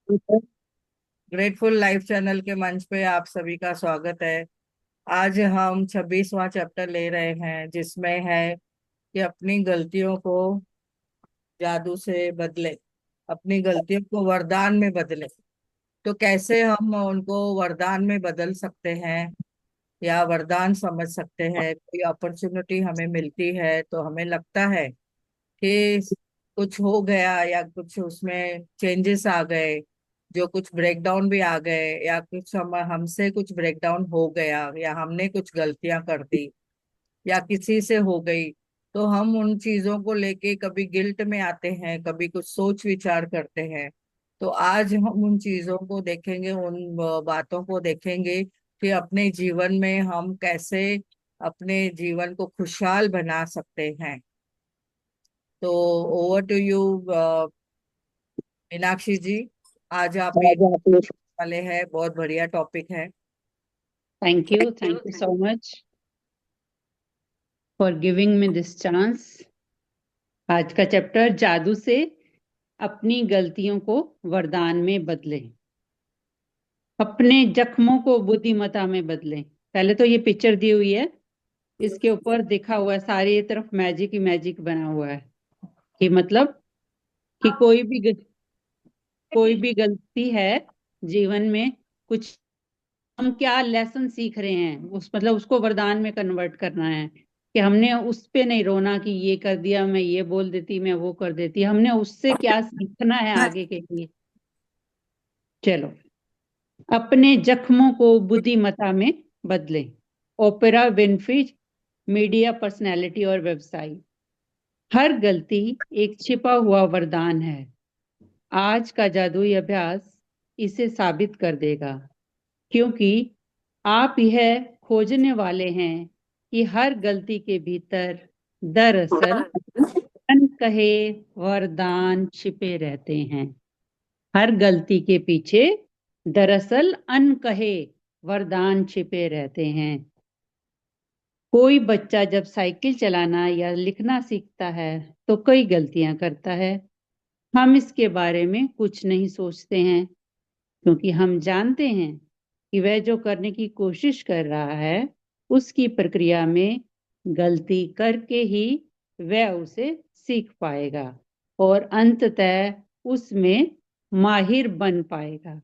Grateful life channel के मंच पे आप सभी का स्वागत है। आज हम 26वां चैप्टर ले रहे हैं, जिसमें है कि अपनी गलतियों को जादू से बदले, अपनी गलतियों को वरदान में बदले। तो कैसे हम उनको वरदान में बदल सकते हैं या वरदान समझ सकते हैं। कोई अपॉर्चुनिटी हमें मिलती है तो हमें लगता है कि कुछ हो गया या कुछ उसमें चेंजेस आ गए, जो कुछ ब्रेकडाउन भी आ गए, या कुछ हमसे कुछ ब्रेकडाउन हो गया, या हमने कुछ गलतियां कर दी, या किसी से हो गई, तो हम उन चीजों को लेके कभी गिल्ट में आते हैं, कभी कुछ सोच विचार करते हैं। तो आज हम उन चीजों को देखेंगे, उन बातों को देखेंगे कि अपने जीवन में हम कैसे अपने जीवन को खुशहाल बना सकते हैं। तो ओवर टू यू मीनाक्षी जी। आज आप ये वाले हैं, बहुत बढ़िया टॉपिक है। Thank you so much for giving me this chance. आज का चैप्टर जादू से अपनी गलतियों को वरदान में बदलें, अपने जख्मों को बुद्धिमत्ता में बदलें। पहले तो ये पिक्चर दी हुई है, इसके ऊपर दिखा हुआ है सारी तरफ मैजिक ही मैजिक बना हुआ है कि मतलब कि कोई भी गलती है जीवन में, कुछ हम क्या लेसन सीख रहे हैं उस मतलब उसको वरदान में कन्वर्ट करना है कि हमने उस पे नहीं रोना कि ये कर दिया, मैं ये बोल देती, मैं वो कर देती। हमने उससे क्या सीखना है आगे के लिए। चलो, अपने जख्मों को बुद्धिमत्ता में बदलें। ओपेरा विनफ्री, मीडिया पर्सनैलिटी और व्यवसायी। हर गलती एक छिपा हुआ वरदान है। आज का जादुई अभ्यास इसे साबित कर देगा, क्योंकि आप यह खोजने वाले हैं कि हर गलती के भीतर दरअसल अनकहे वरदान छिपे रहते हैं। हर गलती के पीछे दरअसल अनकहे वरदान छिपे रहते हैं। कोई बच्चा जब साइकिल चलाना या लिखना सीखता है तो कई गलतियां करता है। हम इसके बारे में कुछ नहीं सोचते हैं, क्योंकि हम जानते हैं कि वह जो करने की कोशिश कर रहा है उसकी प्रक्रिया में गलती करके ही वह उसे सीख पाएगा और अंततः उसमें माहिर बन पाएगा।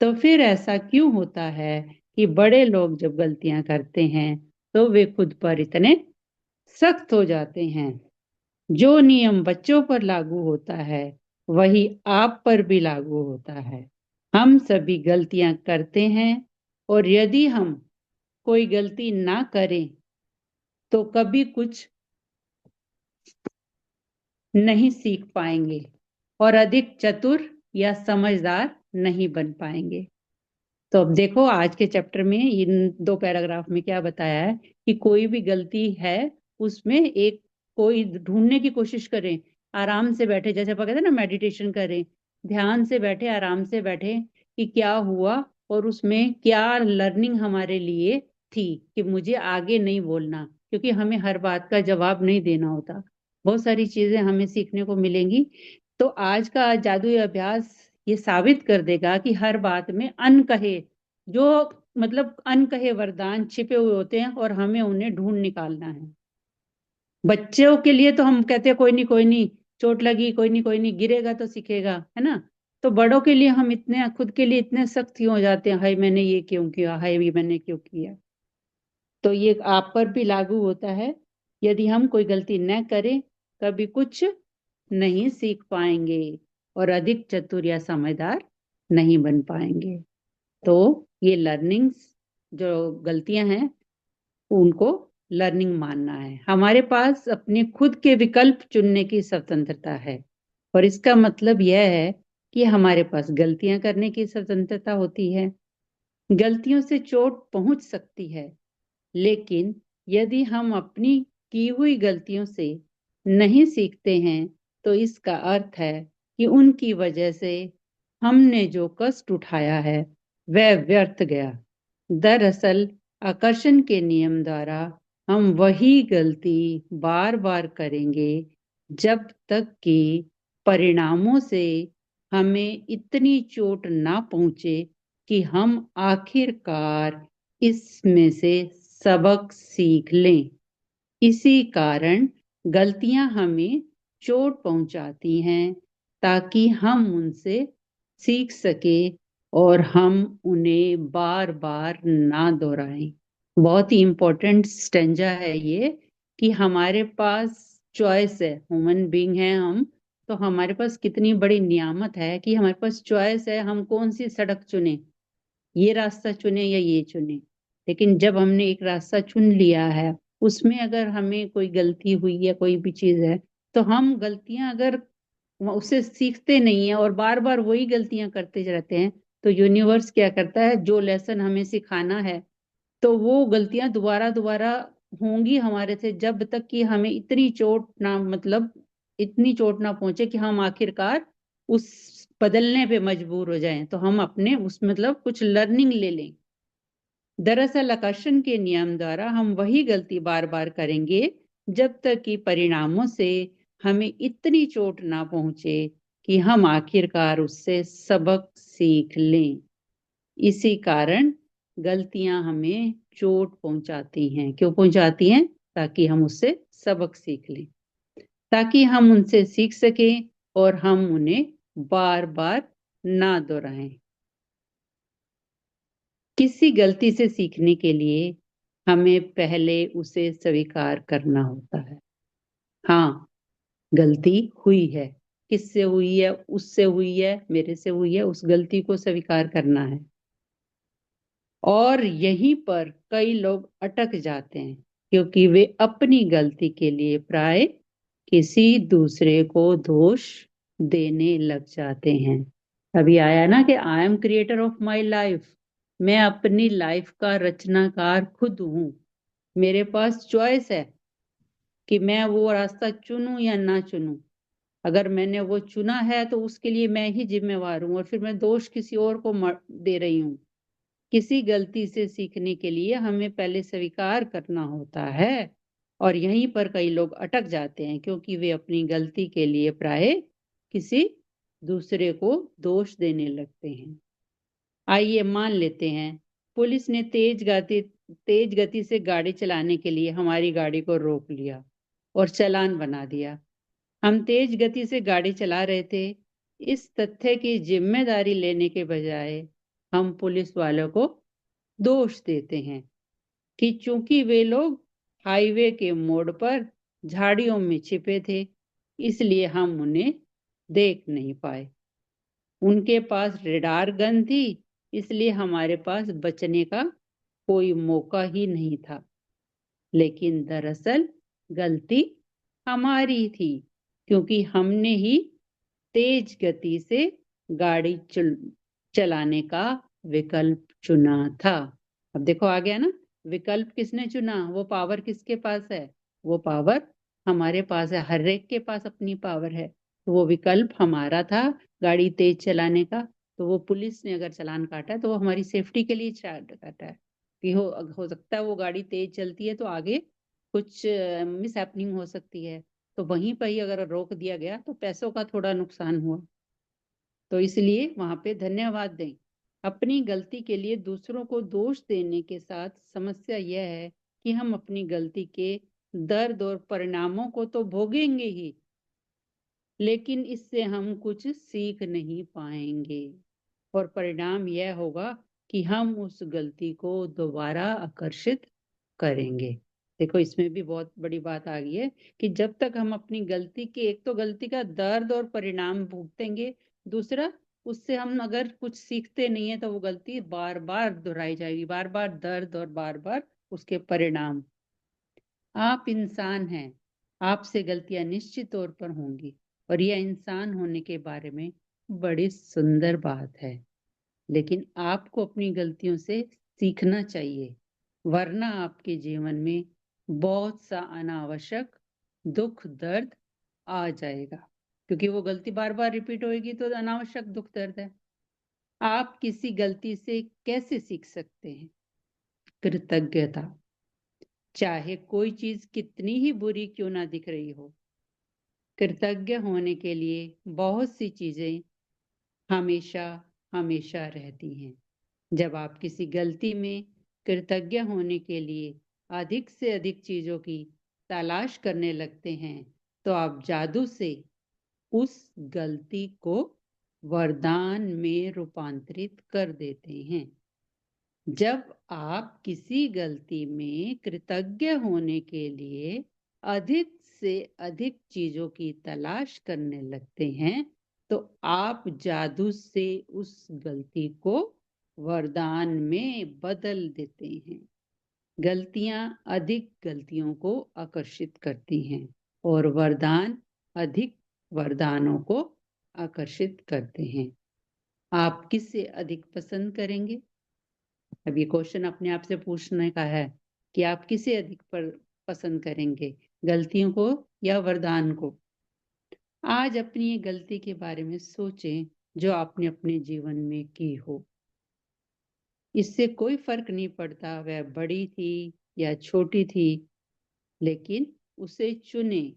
तो फिर ऐसा क्यों होता है कि बड़े लोग जब गलतियां करते हैं तो वे खुद पर इतने सख्त हो जाते हैं? जो नियम बच्चों पर लागू होता है वही आप पर भी लागू होता है। हम सभी गलतियां करते हैं, और यदि हम कोई गलती ना करें तो कभी कुछ नहीं सीख पाएंगे और अधिक चतुर या समझदार नहीं बन पाएंगे। तो अब देखो, आज के चैप्टर में इन दो पैराग्राफ में क्या बताया है कि कोई भी गलती है उसमें एक कोई ढूंढने की कोशिश करें। आराम से बैठे, जैसे अपन कहते हैं ना, मेडिटेशन करें, ध्यान से बैठे, आराम से बैठे कि क्या हुआ और उसमें क्या लर्निंग हमारे लिए थी कि मुझे आगे नहीं बोलना, क्योंकि हमें हर बात का जवाब नहीं देना होता। बहुत सारी चीजें हमें सीखने को मिलेंगी। तो आज का जादुई अभ्यास ये साबित कर देगा कि हर बात में अनकहे, जो मतलब अनकहे वरदान छिपे हुए होते हैं और हमें उन्हें ढूंढ निकालना है। बच्चों के लिए तो हम कहते हैं कोई नहीं कोई नहीं, चोट लगी, कोई नहीं, गिरेगा तो सीखेगा, है ना। तो बड़ों के लिए हम इतने खुद के लिए इतने सख्त ही हो जाते हैं, हाय मैंने ये क्यों किया, हाय ये मैंने क्यों किया। तो ये आप पर भी लागू होता है। यदि हम कोई गलती न करें कभी कुछ नहीं सीख पाएंगे और अधिक चतुर या समझदार नहीं बन पाएंगे। तो ये लर्निंग्स, जो गलतियां हैं उनको लर्निंग मानना है। हमारे पास अपने खुद के विकल्प चुनने की स्वतंत्रता है, और इसका मतलब यह है कि हमारे पास गलतियां करने की स्वतंत्रता होती है। गलतियों से चोट पहुंच सकती है, लेकिन यदि हम अपनी की हुई गलतियों से नहीं सीखते हैं तो इसका अर्थ है कि उनकी वजह से हमने जो कष्ट उठाया है वह व्यर्थ गया। दरअसल आकर्षण के नियम द्वारा हम वही गलती बार बार करेंगे जब तक कि परिणामों से हमें इतनी चोट ना पहुंचे कि हम आखिरकार इसमें से सबक सीख लें। इसी कारण गलतियां हमें चोट पहुंचाती हैं ताकि हम उनसे सीख सके और हम उन्हें बार बार ना दोहराएं। बहुत ही इंपॉर्टेंट स्टेंजा है ये कि हमारे पास चॉइस है, ह्यूमन बीइंग है हम, तो हमारे पास कितनी बड़ी नियामत है कि हमारे पास चॉइस है, हम कौन सी सड़क चुने, ये रास्ता चुने या ये चुने। लेकिन जब हमने एक रास्ता चुन लिया है, उसमें अगर हमें कोई गलती हुई या कोई भी चीज है, तो हम गलतियां अगर उससे सीखते नहीं है और बार बार वही गलतियां करते रहते हैं, तो यूनिवर्स क्या करता है, जो लेसन हमें सिखाना है तो वो गलतियां दोबारा दोबारा होंगी हमारे से, जब तक कि हमें इतनी चोट ना, मतलब इतनी चोट ना पहुंचे कि हम आखिरकार उस बदलने पे मजबूर हो जाएं, तो हम अपने उस मतलब कुछ लर्निंग ले लें। दरअसल आकर्षण के नियम द्वारा हम वही गलती बार बार करेंगे जब तक कि परिणामों से हमें इतनी चोट ना पहुंचे कि हम आखिरकार उससे सबक सीख लें। इसी कारण गलतियां हमें चोट पहुंचाती हैं। क्यों पहुंचाती हैं? ताकि हम उससे सबक सीख लें, ताकि हम उनसे सीख सकें और हम उन्हें बार बार ना दोहराएं। किसी गलती से सीखने के लिए हमें पहले उसे स्वीकार करना होता है। हाँ, गलती हुई है। किससे हुई है? उससे हुई है, मेरे से हुई है, उस गलती को स्वीकार करना है। और यहीं पर कई लोग अटक जाते हैं क्योंकि वे अपनी गलती के लिए प्राय किसी दूसरे को दोष देने लग जाते हैं। अभी आया ना कि I am creator of my life, मैं अपनी लाइफ का रचनाकार खुद हूं। मेरे पास चॉइस है कि मैं वो रास्ता चुनूं या ना चुनूं। अगर मैंने वो चुना है तो उसके लिए मैं ही जिम्मेवार हूं, और फिर मैं दोष किसी और को दे रही हूं। किसी गलती से सीखने के लिए हमें पहले स्वीकार करना होता है, और यहीं पर कई लोग अटक जाते हैं क्योंकि वे अपनी गलती के लिए प्राय किसी दूसरे को दोष देने लगते हैं। आइए मान लेते हैं पुलिस ने तेज गति से गाड़ी चलाने के लिए हमारी गाड़ी को रोक लिया और चालान बना दिया। हम तेज गति से गाड़ी चला रहे थे। इस तथ्य की जिम्मेदारी लेने के बजाय हम पुलिस वालों को दोष देते हैं कि चूंकि वे लोग हाईवे के मोड़ पर झाड़ियों में छिपे थे, इसलिए हम उन्हें देख नहीं पाए। उनके पास रेडार गन थी, इसलिए हमारे पास बचने का कोई मौका ही नहीं था। लेकिन दरअसल गलती हमारी थी क्योंकि हमने ही तेज गति से गाड़ी चलाने का विकल्प चुना था। अब देखो आ गया ना, विकल्प किसने चुना, वो पावर किसके पास है? वो पावर हमारे पास है। हर एक के पास अपनी पावर है, तो वो विकल्प हमारा था गाड़ी तेज चलाने का। तो वो पुलिस ने अगर चालान काटा है तो वो हमारी सेफ्टी के लिए काटा है कि हो सकता है वो गाड़ी तेज चलती है तो आगे कुछ मिस हैपनिंग हो सकती है, तो वहीं पर ही अगर रोक दिया गया तो पैसों का थोड़ा नुकसान हुआ। तो इसलिए वहां पे धन्यवाद दें। अपनी गलती के लिए दूसरों को दोष देने के साथ समस्या यह है कि हम अपनी गलती के दर्द और परिणामों को तो भोगेंगे ही, लेकिन इससे हम कुछ सीख नहीं पाएंगे, और परिणाम यह होगा कि हम उस गलती को दोबारा आकर्षित करेंगे। देखो इसमें भी बहुत बड़ी बात आ गई है कि जब तक हम अपनी गलती के, एक तो गलती का दर्द और परिणाम भुगतेंगे, दूसरा उससे हम अगर कुछ सीखते नहीं है तो वो गलती बार बार दोहराई जाएगी, बार बार दर्द और बार बार उसके परिणाम। आप इंसान हैं, आपसे गलतियां निश्चित तौर पर होंगी, और यह इंसान होने के बारे में बड़ी सुंदर बात है। लेकिन आपको अपनी गलतियों से सीखना चाहिए, वरना आपके जीवन में बहुत सा अनावश्यक दुख दर्द आ जाएगा, क्योंकि वो गलती बार बार रिपीट होएगी तो अनावश्यक दुख दर्द है। आप किसी गलती से कैसे सीख सकते हैं? कृतज्ञता। चाहे कोई चीज कितनी ही बुरी क्यों ना दिख रही हो, कृतज्ञ होने के लिए बहुत सी चीजें हमेशा हमेशा रहती हैं। जब आप किसी गलती में कृतज्ञ होने के लिए अधिक से अधिक चीजों की तलाश करने लगते हैं, तो आप जादू से उस गलती को वरदान में रूपांतरित कर देते हैं। जब आप किसी गलती में कृतज्ञ होने के लिए अधिक से अधिक चीजों की तलाश करने लगते हैं, तो आप जादू से उस गलती को वरदान में बदल देते हैं। गलतियां अधिक गलतियों को आकर्षित करती हैं और वरदान अधिक वरदानों को आकर्षित करते हैं। आप किससे अधिक पसंद करेंगे? अब ये क्वेश्चन अपने आप से पूछने का है कि आप किसे अधिक पसंद करेंगे, गलतियों को या वरदान को? आज अपनी ये गलती के बारे में सोचें जो आपने अपने जीवन में की हो। इससे कोई फर्क नहीं पड़ता वह बड़ी थी या छोटी थी, लेकिन उसे चुने।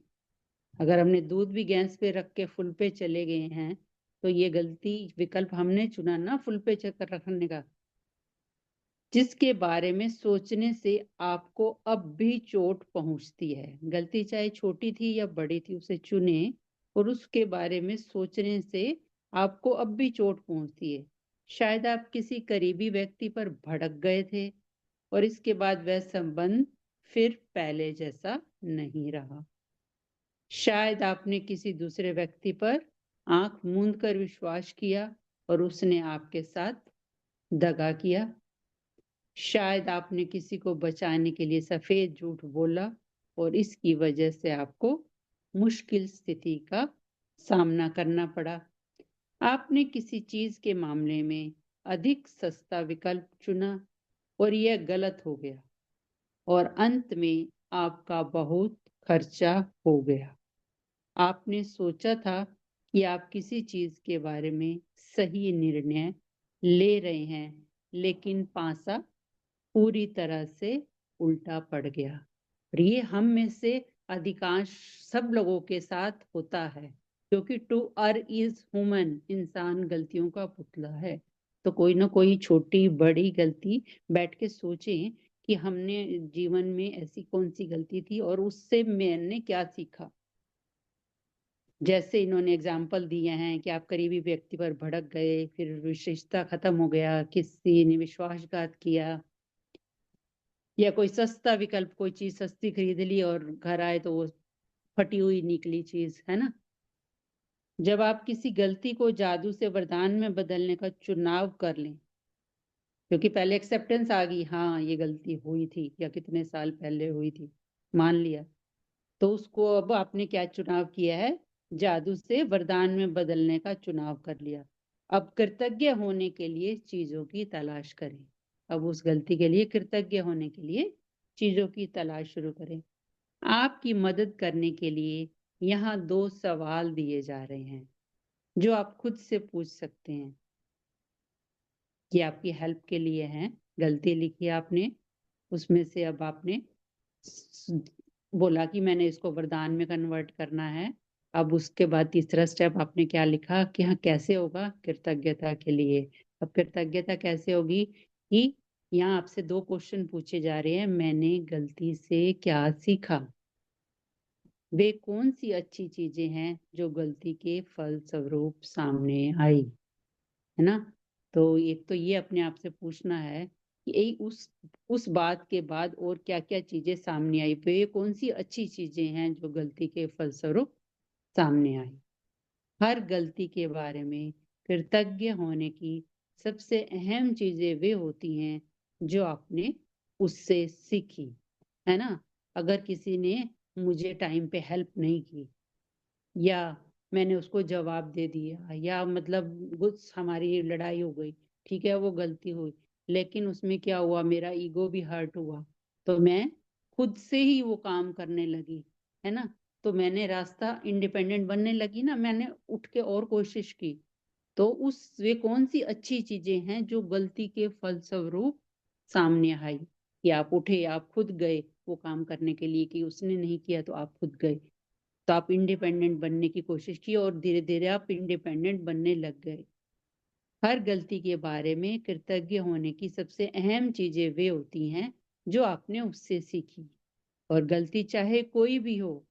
अगर हमने दूध भी गैस पे रख के फुल पे चले गए हैं, तो ये गलती विकल्प हमने चुना ना, फुल पे चक्कर रखने का, जिसके बारे में सोचने से आपको अब भी चोट पहुंचती है। गलती चाहे छोटी थी या बड़ी थी, उसे चुने और उसके बारे में सोचने से आपको अब भी चोट पहुंचती है। शायद आप किसी करीबी व्यक्ति पर भड़क गए थे और इसके बाद वह संबंध फिर पहले जैसा नहीं रहा। शायद आपने किसी दूसरे व्यक्ति पर आंख मूंद कर विश्वास किया और उसने आपके साथ दगा किया। शायद आपने किसी को बचाने के लिए सफेद झूठ बोला और इसकी वजह से आपको मुश्किल स्थिति का सामना करना पड़ा। आपने किसी चीज के मामले में अधिक सस्ता विकल्प चुना और यह गलत हो गया और अंत में आपका बहुत खर्चा हो गया। आपने सोचा था कि आप किसी चीज के बारे में सही निर्णय ले रहे हैं, लेकिन पासा पूरी तरह से उल्टा पड़ गया। और ये हम में से अधिकांश सब लोगों के साथ होता है, क्योंकि टू अर इज ह्यूमन, इंसान गलतियों का पुतला है। तो कोई ना कोई छोटी बड़ी गलती बैठ के सोचें कि हमने जीवन में ऐसी कौन सी गलती थी और उससे मैंने क्या सीखा। जैसे इन्होंने एग्जाम्पल दिए हैं कि आप करीबी व्यक्ति पर भड़क गए, फिर रिश्ता खत्म हो गया, किसी ने विश्वासघात किया, या कोई सस्ता विकल्प, कोई चीज सस्ती खरीद ली और घर आए तो वो फटी हुई निकली चीज, है ना। जब आप किसी गलती को जादू से वरदान में बदलने का चुनाव कर लें, क्योंकि पहले एक्सेप्टेंस आ गई, हाँ ये गलती हुई थी या कितने साल पहले हुई थी, मान लिया, तो उसको अब आपने क्या चुनाव किया है? जादू से वरदान में बदलने का चुनाव कर लिया। अब कृतज्ञ होने के लिए चीजों की तलाश करें। अब उस गलती के लिए कृतज्ञ होने के लिए चीजों की तलाश शुरू करें। आपकी मदद करने के लिए यहाँ दो सवाल दिए जा रहे हैं जो आप खुद से पूछ सकते हैं। ये आपकी हेल्प के लिए हैं। गलती लिखी आपने, उसमें से अब आपने बोला कि मैंने इसको वरदान में कन्वर्ट करना है। अब उसके बाद तीसरा स्टेप आपने क्या लिखा कि हाँ कैसे होगा? कृतज्ञता के लिए। अब कृतज्ञता कैसे होगी कि यहाँ आपसे दो क्वेश्चन पूछे जा रहे हैं। मैंने गलती से क्या सीखा? वे कौन सी अच्छी चीजें हैं जो गलती के फलस्वरूप सामने आई, है ना। तो एक तो ये अपने आप से पूछना है कि यही उस बात के बाद और क्या क्या चीजें सामने आई, वे कौन सी अच्छी चीजें हैं जो गलती के फलस्वरूप सामने आई। हर गलती के बारे में कृतज्ञ होने की सबसे अहम चीजें वे होती हैं जो आपने उससे सीखी, है ना। अगर किसी ने मुझे टाइम पे हेल्प नहीं की, या मैंने उसको जवाब दे दिया, या मतलब कुछ हमारी लड़ाई हो गई, ठीक है वो गलती हुई, लेकिन उसमें क्या हुआ, मेरा ईगो भी हर्ट हुआ, तो मैं खुद से ही वो काम करने लगी, है ना। तो मैंने रास्ता इंडिपेंडेंट बनने लगी ना, मैंने उठ के और कोशिश की। तो उस वे कौन सी अच्छी चीजें हैं जो गलती के फलस्वरूप सामने आई, कि आप उठे, आप खुद गए वो काम करने के लिए, कि उसने नहीं किया तो आप खुद गए, तो आप इंडिपेंडेंट बनने की कोशिश की और धीरे धीरे आप इंडिपेंडेंट बनने लग गए। हर गलती के बारे में कृतज्ञ होने की सबसे अहम चीजें वे होती हैं जो आपने उससे सीखी। और गलती चाहे कोई भी हो,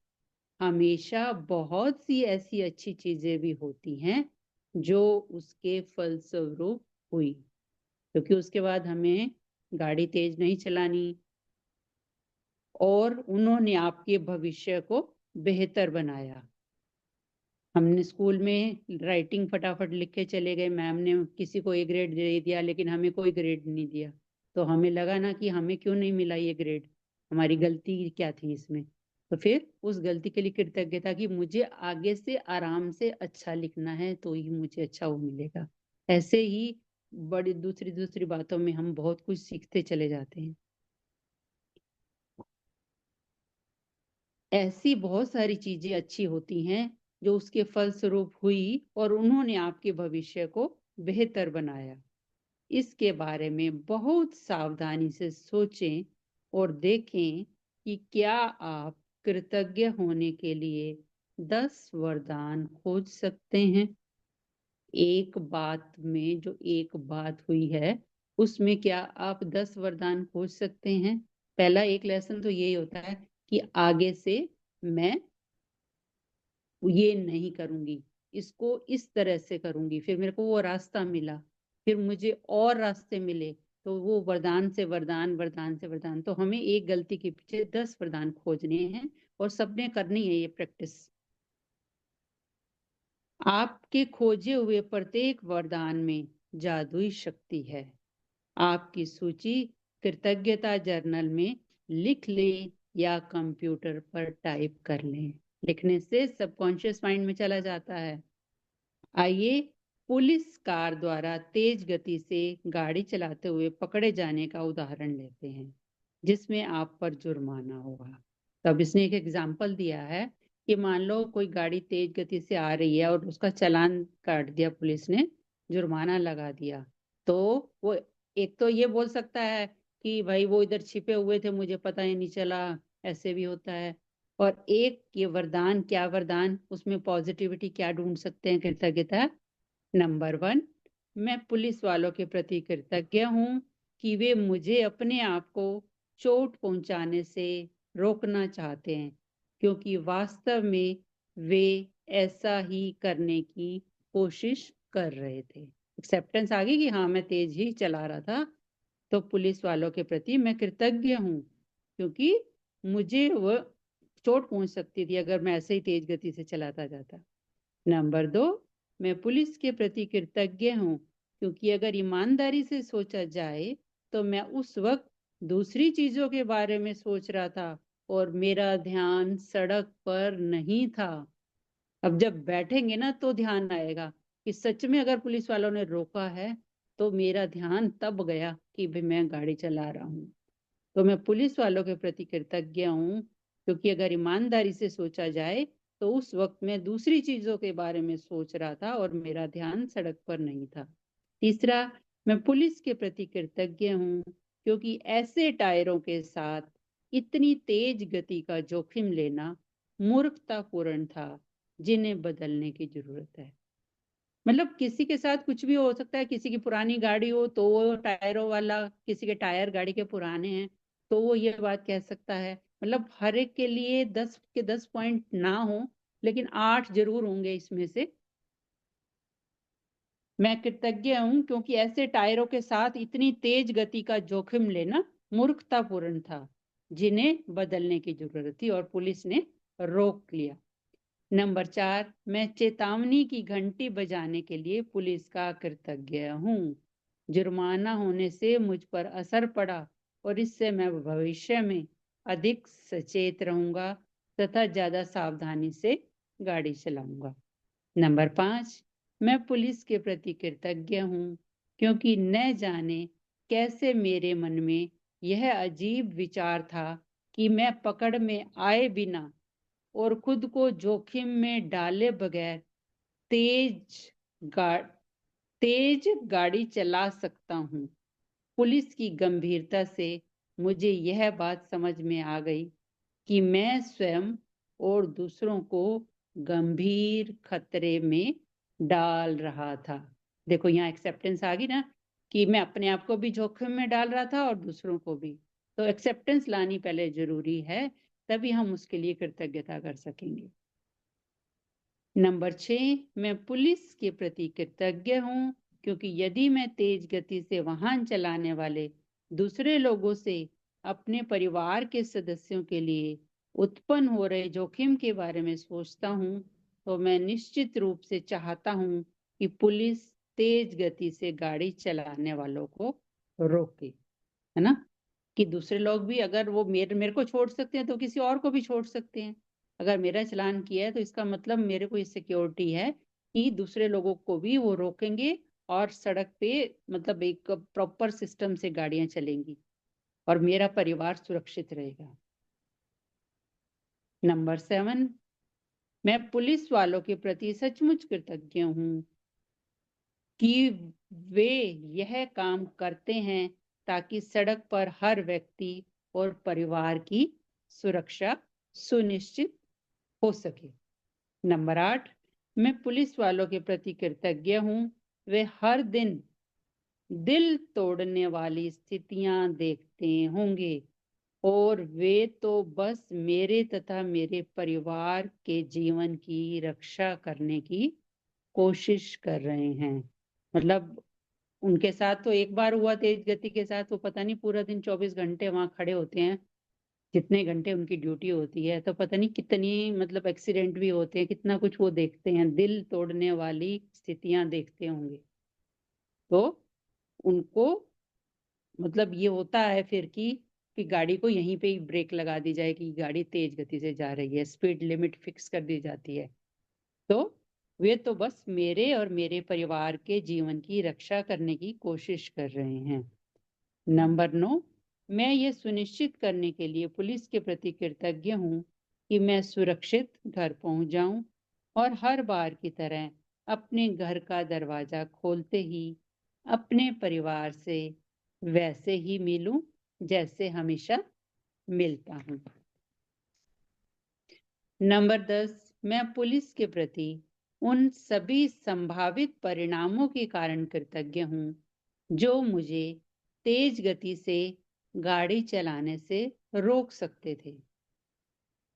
हमेशा बहुत सी ऐसी अच्छी चीजें भी होती हैं जो उसके फलस्वरूप हुई, क्योंकि उसके बाद हमें गाड़ी तेज नहीं चलानी और उन्होंने आपके भविष्य को बेहतर बनाया। हमने स्कूल में राइटिंग फटाफट लिख के चले गए, मैम ने किसी को ए ग्रेड दे दिया लेकिन हमें कोई ग्रेड नहीं दिया, तो हमें लगा ना कि हमें क्यों नहीं मिला ये ग्रेड, हमारी गलती क्या थी इसमें। तो फिर उस गलती के लिए कृतज्ञता कि मुझे आगे से आराम से अच्छा लिखना है तो ही मुझे अच्छा वो मिलेगा। ऐसे ही बड़ी दूसरी दूसरी बातों में हम बहुत कुछ सीखते चले जाते हैं। ऐसी बहुत सारी चीजें अच्छी होती हैं जो उसके फलस्वरूप हुई और उन्होंने आपके भविष्य को बेहतर बनाया। इसके बारे में बहुत सावधानी से सोचें और देखें कि क्या आप कृतज्ञ होने के लिए 10 वरदान खोज सकते हैं। एक बात में जो एक बात हुई है उसमें क्या आप 10 वरदान खोज सकते हैं। पहला एक लेसन तो यही होता है कि आगे से मैं ये नहीं करूंगी, इसको इस तरह से करूंगी, फिर मेरे को वो रास्ता मिला, फिर मुझे और रास्ते मिले, तो वो वरदान से वरदान, वरदान से वरदान, तो हमें एक गलती के पीछे 10 वरदान खोजने हैं और सबने करनी है ये प्रैक्टिस। आपके खोजे हुए प्रत्येक वरदान में जादुई शक्ति है। आपकी सूची कृतज्ञता जर्नल में लिख लें या कंप्यूटर पर टाइप कर लें। लिखने से सबकॉन्शियस माइंड में चला जाता है। आइए पुलिस कार द्वारा तेज गति से गाड़ी चलाते हुए पकड़े जाने का उदाहरण लेते हैं जिसमें आप पर जुर्माना होगा। तो अब इसने एक एग्जाम्पल दिया है कि मान लो कोई गाड़ी तेज गति से आ रही है और उसका चालान काट दिया पुलिस ने, जुर्माना लगा दिया, तो वो एक तो ये बोल सकता है कि भाई वो इधर छिपे हुए थे, मुझे पता ही नहीं चला, ऐसे भी होता है। और एक ये वरदान, क्या वरदान, उसमें पॉजिटिविटी क्या ढूंढ सकते हैं, कृतज्ञता। नंबर 1, मैं पुलिस वालों के प्रति कृतज्ञ हूँ कि वे मुझे अपने आप को चोट पहुंचाने से रोकना चाहते हैं, क्योंकि वास्तव में वे ऐसा ही करने की कोशिश कर रहे थे। एक्सेप्टेंस आ गई कि हाँ मैं तेज ही चला रहा था, तो पुलिस वालों के प्रति मैं कृतज्ञ हूँ क्योंकि मुझे वह चोट पहुंच सकती थी अगर मैं ऐसे ही तेज गति से चलाता जाता। नंबर 2, मैं पुलिस के प्रति कृतज्ञ हूँ क्योंकि अगर ईमानदारी से सोचा जाए तो मैं उस वक्त दूसरी चीजों के बारे में सोच रहा था और मेरा ध्यान सड़क पर नहीं था। अब जब बैठेंगे ना तो ध्यान आएगा कि सच में अगर पुलिस वालों ने रोका है तो मेरा ध्यान तब गया कि भाई मैं गाड़ी चला रहा हूँ। तो मैं पुलिस वालों के प्रति कृतज्ञ हूँ क्योंकि अगर ईमानदारी से सोचा जाए तो उस वक्त मैं दूसरी चीजों के बारे में सोच रहा था और मेरा ध्यान सड़क पर नहीं था। तीसरा, मैं पुलिस के प्रति कृतज्ञ हूँ क्योंकि ऐसे टायरों के साथ इतनी तेज गति का जोखिम लेना मूर्खतापूर्ण था जिन्हें बदलने की जरूरत है। मतलब किसी के साथ कुछ भी हो सकता है, किसी की पुरानी गाड़ी हो तो वो टायरों वाला, किसी के टायर गाड़ी के पुराने हैं तो वो ये बात कह सकता है। मतलब हर एक के लिए 10 के 10 पॉइंट ना हो लेकिन 8 जरूर होंगे इसमें से। मैं कृतज्ञ हूं क्योंकि ऐसे टायरों के साथ इतनी तेज गति का जोखिम लेना मूर्खतापूर्ण था जिन्हें बदलने की जरूरत थी और पुलिस ने रोक लिया। नंबर 4, मैं चेतावनी की घंटी बजाने के लिए पुलिस का कृतज्ञ हूँ। जुर्माना होने से मुझ पर असर पड़ा और इससे मैं भविष्य में अधिक सचेत रहूंगा तथा ज्यादा सावधानी से गाड़ी चलाऊंगा। नंबर 5, मैं पुलिस के प्रति कृतज्ञ हूँ क्योंकि न जाने कैसे मेरे मन में यह अजीब विचार था कि मैं पकड़ में आए बिना और खुद को जोखिम में डाले बगैर तेज गा, तेज गाड़ी चला सकता हूँ। पुलिस की गंभीरता से मुझे यह बात समझ में आ गई कि मैं स्वयं और दूसरों को गंभीर खतरे में डाल रहा था। देखो यहाँ एक्सेप्टेंस आ गई ना, कि मैं अपने आप को भी जोखिम में डाल रहा था और दूसरों को भी। तो एक्सेप्टेंस लानी पहले जरूरी है, तभी हम उसके लिए कृतज्ञता कर सकेंगे। नंबर 6, मैं पुलिस के प्रति कृतज्ञ हूँ, क्योंकि यदि मैं तेज गति से वाहन चलाने वाले दूसरे लोगों से अपने परिवार के सदस्यों के लिए उत्पन्न हो रहे जोखिम के बारे में सोचता हूँ, तो मैं निश्चित रूप से चाहता हूँ कि पुलिस तेज गति से गाड़ी चलाने वालों को रोके, है ना। कि दूसरे लोग भी, अगर वो मेरे मेरे को छोड़ सकते हैं तो किसी और को भी छोड़ सकते हैं। अगर मेरा चालान किया है तो इसका मतलब मेरे को ये सिक्योरिटी है कि दूसरे लोगों को भी वो रोकेंगे और सड़क पे मतलब एक प्रॉपर सिस्टम से गाड़ियां चलेंगी और मेरा परिवार सुरक्षित रहेगा। नंबर 7, मैं पुलिस वालों के प्रति सचमुच कृतज्ञ हूँ कि वे यह काम करते हैं ताकि सड़क पर हर व्यक्ति और परिवार की सुरक्षा सुनिश्चित हो सके। नंबर 8, मैं पुलिस वालों के प्रति कृतज्ञ हूँ, वे हर दिन दिल तोड़ने वाली स्थितियां देखते होंगे और वे तो बस मेरे तथा मेरे परिवार के जीवन की रक्षा करने की कोशिश कर रहे हैं। मतलब उनके साथ तो एक बार हुआ तेज गति के साथ, वो पता नहीं पूरा दिन 24 घंटे वहां खड़े होते हैं, जितने घंटे उनकी ड्यूटी होती है, तो पता नहीं कितनी मतलब एक्सीडेंट भी होते हैं, कितना कुछ वो देखते हैं, दिल तोड़ने वाली स्थितियां देखते होंगे। तो उनको मतलब ये होता है फिर कि गाड़ी को यहीं पे ही ब्रेक लगा दी जाए कि गाड़ी तेज गति से जा रही है, स्पीड लिमिट फिक्स कर दी जाती है। तो वे तो बस मेरे और मेरे परिवार के जीवन की रक्षा करने की कोशिश कर रहे हैं। नंबर 9, मैं ये सुनिश्चित करने के लिए पुलिस के प्रति कृतज्ञ हूँ कि मैं सुरक्षित घर पहुंच जाऊं और हर बार की तरह अपने घर का दरवाजा खोलते ही अपने परिवार से वैसे ही मिलूं जैसे हमेशा मिलता हूँ। नंबर 10, मैं पुलिस के प्रति उन सभी संभावित परिणामों के कारण कृतज्ञ हूँ जो मुझे तेज गति से गाड़ी चलाने से रोक सकते थे।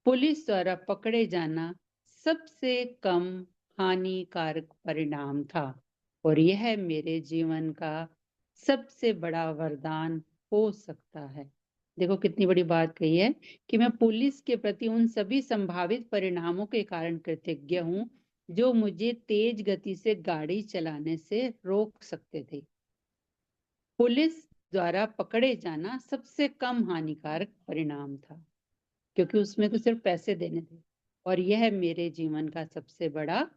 पुलिस द्वारा पकड़े जाना सबसे कम हानिकारक परिणाम था और यह मेरे जीवन का सबसे बड़ा वरदान हो सकता है। देखो कितनी बड़ी बात कही है कि मैं पुलिस के प्रति उन सभी संभावित परिणामों के कारण कृतज्ञ हूँ जो मुझे तेज गति से गाड़ी चलाने से रोक सकते थे। पुलिस द्वारा पकड़े जाना सबसे कम हानिकारक परिणाम था, क्योंकि उसमें तो सिर्फ पैसे देने थे, और यह मेरे जीवन का सबसे बड़ा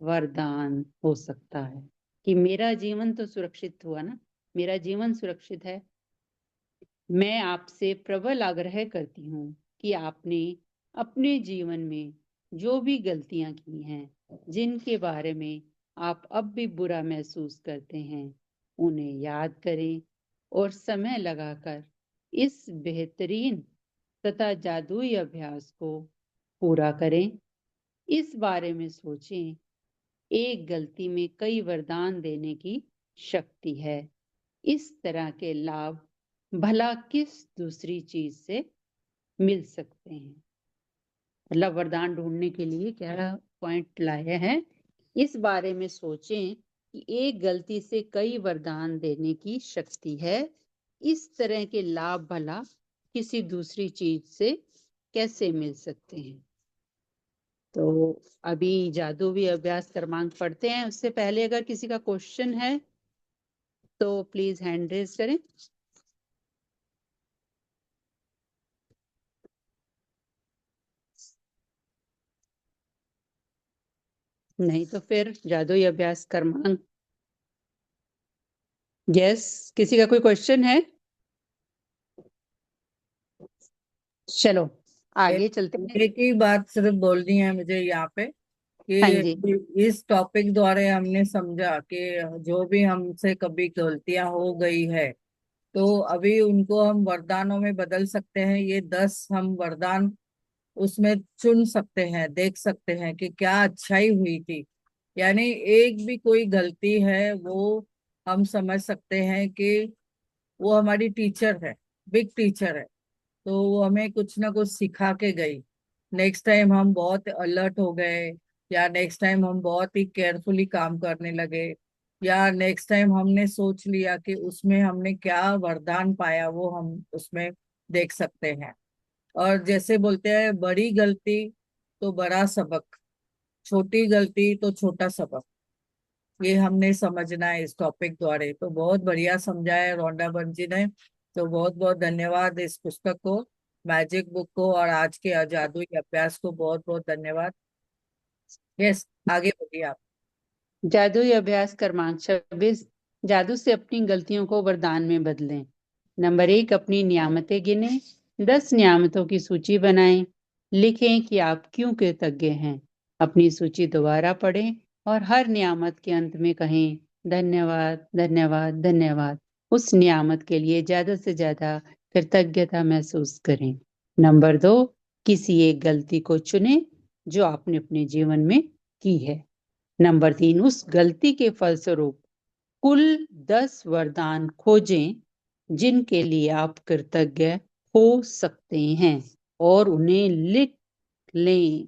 वरदान हो सकता है कि मेरा जीवन तो सुरक्षित हुआ ना, मेरा जीवन सुरक्षित है। मैं आपसे प्रबल आग्रह करती हूँ कि आपने अपने जीवन में जो भी गलतियां की हैं, जिनके बारे में आप अब भी बुरा महसूस करते हैं, उन्हें याद करें और समय लगाकर इस बेहतरीन तथा जादुई अभ्यास को पूरा करें। इस बारे में सोचें, एक गलती में कई वरदान देने की शक्ति है। इस तरह के लाभ भला किस दूसरी चीज से मिल सकते हैं। मतलब वरदान ढूंढने के लिए क्या पॉइंट लाया है, इस बारे में सोचें कि एक गलती से कई वरदान देने की शक्ति है। इस तरह के लाभ भला किसी दूसरी चीज से कैसे मिल सकते हैं। तो अभी जादुई अभ्यास क्रमांक पढ़ते हैं, उससे पहले अगर किसी का क्वेश्चन है तो प्लीज हैंड रेज करें। नहीं तो फिर जादुई अभ्यास क्रमांक, यस, किसी का कोई क्वेश्चन है? चलो आगे चलते हैं। एक ही बात सिर्फ बोलनी है मुझे यहाँ पे हाँ जी। कि इस टॉपिक द्वारा हमने समझा कि जो भी हमसे कभी गलतियां हो गई है तो अभी उनको हम वरदानों में बदल सकते हैं। ये 10 हम वरदान उसमें चुन सकते हैं, देख सकते हैं कि क्या अच्छाई हुई थी यानी एक भी कोई गलती है वो हम समझ सकते हैं कि वो हमारी टीचर है, बिग टीचर है। तो वो हमें कुछ ना कुछ सिखा के गई। नेक्स्ट टाइम हम बहुत अलर्ट हो गए, या नेक्स्ट टाइम हम बहुत ही केयरफुली काम करने लगे, या नेक्स्ट टाइम हमने सोच लिया कि उसमें हमने क्या वरदान पाया, वो हम उसमें देख सकते हैं। और जैसे बोलते हैं, बड़ी गलती तो बड़ा सबक, छोटी गलती तो छोटा सबक। ये हमने समझना है इस टॉपिक द्वारा। तो बहुत बढ़िया समझाया रोंडा बंजी ने। तो बहुत बहुत धन्यवाद इस पुस्तक को, मैजिक बुक को, और आज के जादुई अभ्यास को बहुत बहुत धन्यवाद। यस, आगे बढ़िए आप। जादुई अभ्यास क्रमांक 26। जादू से अपनी गलतियों को वरदान में बदलें। नंबर 1, अपनी नियामतें गिने। 10 नियामतों की सूची बनाएं। लिखें कि आप क्यों कृतज्ञ हैं। अपनी सूची दोबारा पढ़ें और हर नियामत के अंत में कहें, धन्यवाद धन्यवाद धन्यवाद। उस नियामत के लिए ज्यादा से ज्यादा कृतज्ञता महसूस करें। नंबर 2, किसी एक गलती को चुनें जो आपने अपने जीवन में की है। नंबर 3, उस गलती के फलस्वरूप कुल 10 वरदान खोजें जिनके लिए आप कृतज्ञ हो सकते हैं और उन्हें लिख लें।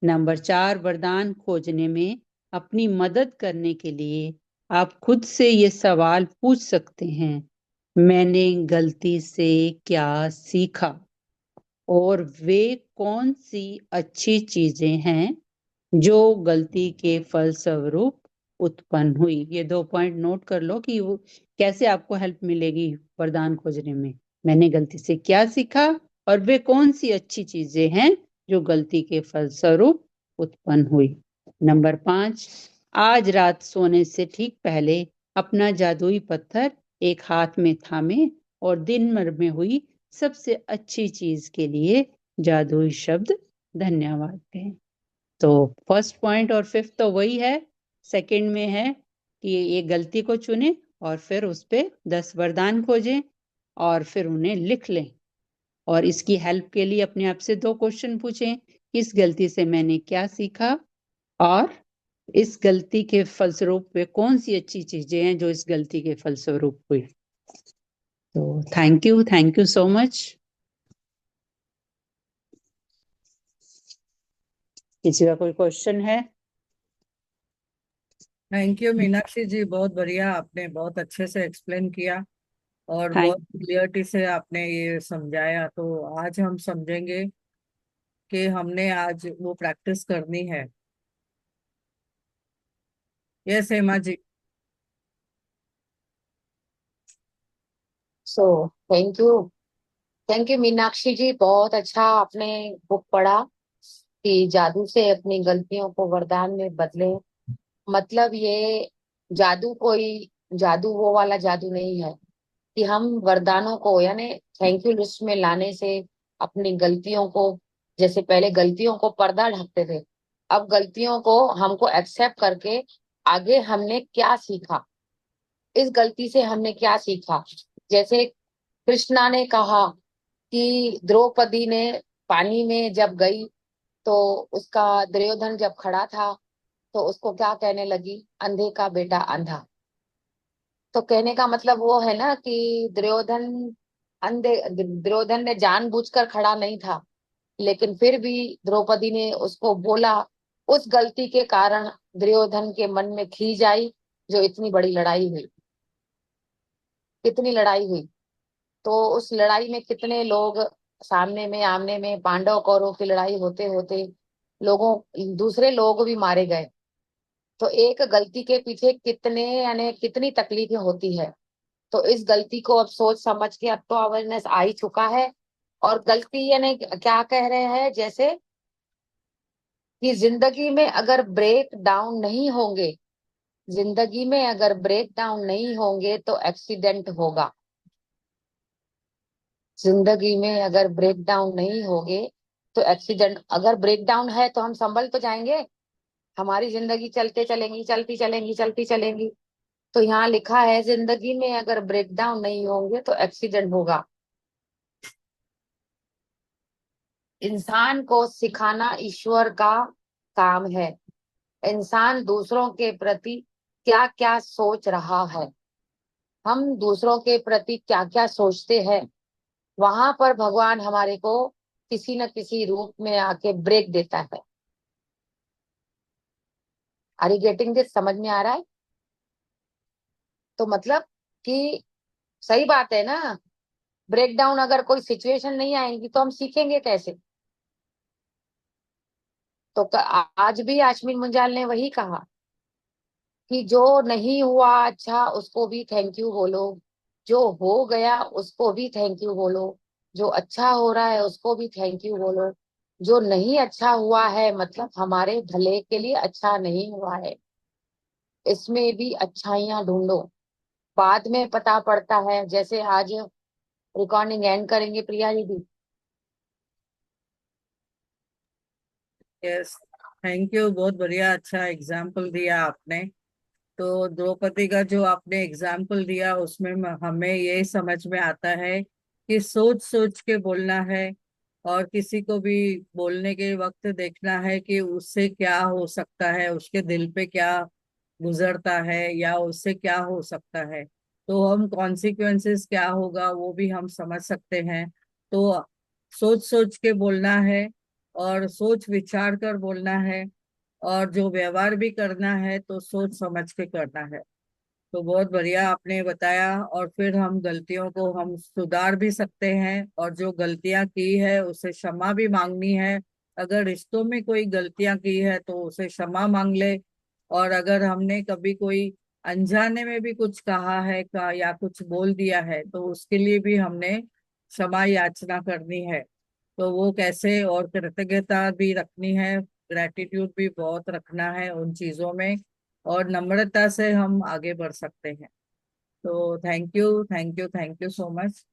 नंबर 4, वरदान खोजने में अपनी मदद करने के लिए आप खुद से ये सवाल पूछ सकते हैं, मैंने गलती से क्या सीखा और वे कौन सी अच्छी चीजें हैं जो गलती के फलस्वरूप उत्पन्न हुई। ये 2 पॉइंट नोट कर लो कि वो कैसे आपको हेल्प मिलेगी वरदान खोजने में। मैंने गलती से क्या सीखा और वे कौन सी अच्छी चीजें हैं जो गलती के फलस्वरूप उत्पन्न हुई। नंबर 5, आज रात सोने से ठीक पहले अपना जादुई पत्थर एक हाथ में थामे और दिन भर में हुई सबसे अच्छी चीज के लिए जादुई शब्द धन्यवाद कहें। तो फर्स्ट पॉइंट और फिफ्थ तो वही है। सेकंड में है कि ये गलती को चुने और फिर उस पे 10 वरदान खोजें और फिर उन्हें लिख लें। और इसकी हेल्प के लिए अपने आप से 2 क्वेश्चन पूछें, इस गलती से मैंने क्या सीखा और इस गलती के फलस्वरूप वे कौन सी अच्छी चीजें हैं जो इस गलती के फलस्वरूप हुई। तो थैंक यू सो मच। किसी का कोई क्वेश्चन है? थैंक यू मीनाक्षी जी, बहुत बढ़िया, आपने बहुत अच्छे से एक्सप्लेन किया और थैंक बहुत क्लियरिटी से आपने ये समझाया। तो आज हम समझेंगे कि हमने आज वो प्रैक्टिस करनी है। Yes Hema ji. So thank you. Thank you Meenakshi ji, बहुत अच्छा आपने बुक पढ़ा कि जादू से अपनी गलतियों को वरदान में बदले। मतलब ये जादू कोई जादू वो वाला जादू नहीं है कि हम वरदानों को यानी थैंक यू लिस्ट में लाने से अपनी गलतियों को, जैसे पहले गलतियों को पर्दा ढकते थे, अब गलतियों को हमको एक्सेप्ट करके आगे हमने क्या सीखा, इस गलती से हमने क्या सीखा। जैसे कृष्णा ने कहा कि द्रौपदी ने पानी में जब गई तो उसका दुर्योधन जब खड़ा था तो उसको क्या कहने लगी, अंधे का बेटा अंधा। तो कहने का मतलब वो है ना कि दुर्योधन ने जानबूझकर खड़ा नहीं था, लेकिन फिर भी द्रौपदी ने उसको बोला। उस गलती के कारण दुर्योधन के मन में खीज आई, जो इतनी बड़ी लड़ाई हुई, कितनी लड़ाई हुई। तो उस लड़ाई में कितने लोग, सामने में आमने में पांडव कौरव की लड़ाई होते होते लोगों दूसरे लोग भी मारे गए। तो एक गलती के पीछे कितने यानी कितनी तकलीफें होती है। तो इस गलती को अब सोच समझ के अब तो अवेयरनेस आ ही चुका है। और गलती यानी क्या कह रहे हैं, जैसे कि जिंदगी में अगर ब्रेक डाउन नहीं होंगे, जिंदगी में अगर ब्रेक डाउन नहीं होंगे तो एक्सीडेंट होगा। जिंदगी में अगर ब्रेक डाउन नहीं होगे तो एक्सीडेंट, अगर ब्रेक डाउन है तो हम संभल तो जाएंगे, हमारी जिंदगी चलते चलेंगी, चलती चलेंगी, चलती चलेंगी। तो यहाँ लिखा है जिंदगी में अगर ब्रेक डाउन नहीं होंगे तो एक्सीडेंट होगा। इंसान को सिखाना ईश्वर का काम है। इंसान दूसरों के प्रति क्या क्या सोच रहा है, हम दूसरों के प्रति क्या क्या सोचते हैं, वहां पर भगवान हमारे को किसी न किसी रूप में आके ब्रेक देता है। Are you getting this? समझ में आ रहा है? तो मतलब कि सही बात है ना, ब्रेक डाउन अगर कोई सिचुएशन नहीं आएगी तो हम सीखेंगे कैसे? तो आज भी आशमीन मुंजाल ने वही कहा कि जो नहीं हुआ अच्छा उसको भी थैंक यू बोलो, जो हो गया उसको भी थैंक यू बोलो, जो अच्छा हो रहा है उसको भी थैंक यू बोलो, जो नहीं अच्छा हुआ है मतलब हमारे भले के लिए अच्छा नहीं हुआ है, इसमें भी अच्छाइयां ढूंढो। बाद में पता पड़ता है, जैसे आज रिकॉर्डिंग एंड करेंगे प्रिया दीदी। यस, थैंक यू, बहुत बढ़िया, अच्छा एग्जाम्पल दिया आपने। तो द्रौपदी का जो आपने एग्जाम्पल दिया उसमें हमें ये समझ में आता है कि सोच सोच के बोलना है, और किसी को भी बोलने के वक्त देखना है कि उससे क्या हो सकता है, उसके दिल पे क्या गुजरता है या उससे क्या हो सकता है। तो हम कॉन्सिक्वेंसेस क्या होगा वो भी हम समझ सकते हैं। तो सोच सोच के बोलना है, और सोच विचार कर बोलना है, और जो व्यवहार भी करना है तो सोच समझ के करना है। तो बहुत बढ़िया आपने बताया। और फिर हम गलतियों को हम सुधार भी सकते हैं, और जो गलतियां की है उसे क्षमा भी मांगनी है। अगर रिश्तों में कोई गलतियां की है तो उसे क्षमा मांग ले। और अगर हमने कभी कोई अनजाने में भी कुछ कहा है का या कुछ बोल दिया है तो उसके लिए भी हमने क्षमा याचना करनी है। तो वो कैसे, और कृतज्ञता भी रखनी है, ग्रेटिट्यूड भी बहुत रखना है उन चीजों में, और नम्रता से हम आगे बढ़ सकते हैं। तो thank you, thank you, thank you so much.